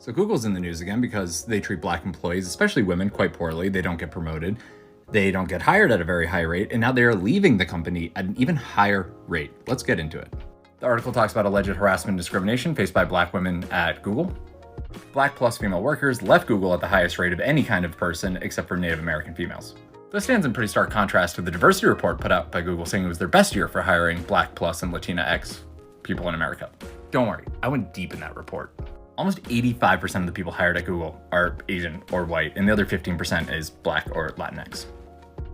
So Google's in the news again because they treat black employees, especially women, quite poorly. They don't get promoted. They don't get hired at a very high rate, and now they are leaving the company at an even higher rate. Let's get into it. The article talks about alleged harassment and discrimination faced by black women at Google. Black plus female workers left Google at the highest rate of any kind of person except for Native American females. This stands in pretty stark contrast to the diversity report put out by Google saying it was their best year for hiring black plus and Latina X people in America. Don't worry, I went deep in that report. Almost 85% of the people hired at Google are Asian or white, and the other 15% is black or Latinx.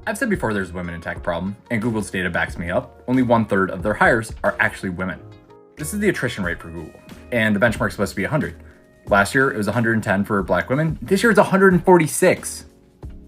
I've said before there's a women in tech problem, and Google's data backs me up. Only 1/3 of their hires are actually women. This is the attrition rate for Google, and the benchmark is supposed to be 100. Last year, it was 110 for black women. This year, it's 146.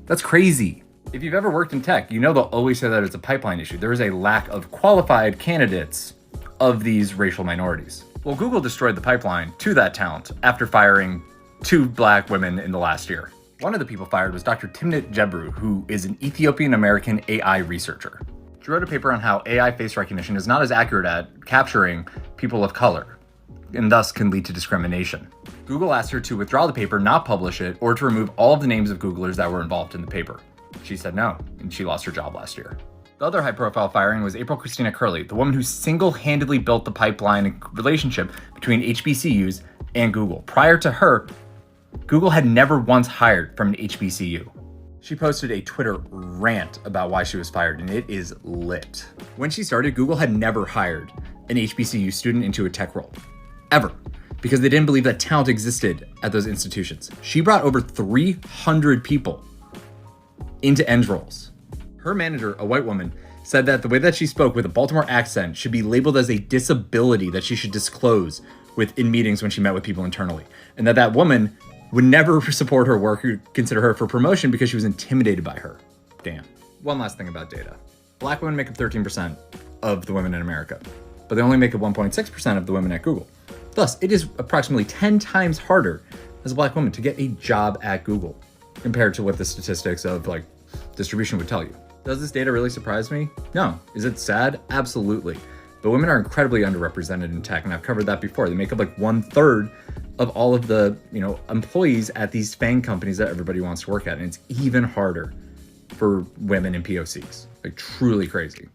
That's crazy. If you've ever worked in tech, you know they'll always say that it's a pipeline issue. There is a lack of qualified candidates of these racial minorities. Well, Google destroyed the pipeline to that talent after firing 2 black women in the last year. One of the people fired was Dr. Timnit Gebru, who is an Ethiopian-American AI researcher. She wrote a paper on how AI face recognition is not as accurate at capturing people of color, and thus can lead to discrimination. Google asked her to withdraw the paper, not publish it, or to remove all of the names of Googlers that were involved in the paper. She said no, and she lost her job last year. The other high-profile firing was April Christina Curley, the woman who single-handedly built the pipeline relationship between HBCUs and Google. Prior to her, Google had never once hired from an HBCU. She posted a Twitter rant about why she was fired, and it is lit. When she started, Google had never hired an HBCU student into a tech role, ever, because they didn't believe that talent existed at those institutions. She brought over 300 people into Eng roles. Her manager, a white woman, said that the way that she spoke with a Baltimore accent should be labeled as a disability that she should disclose in meetings when she met with people internally, and that woman would never support her work or consider her for promotion because she was intimidated by her. Damn. One last thing about data. Black women make up 13% of the women in America, but they only make up 1.6% of the women at Google. Thus, it is approximately 10 times harder as a black woman to get a job at Google compared to what the statistics of distribution would tell you. Does this data really surprise me? No. Is it sad? Absolutely. But women are incredibly underrepresented in tech, and I've covered that before. They make up 1/3 of all of the employees at these FANG companies that everybody wants to work at, and it's even harder for women in POCs. Truly crazy.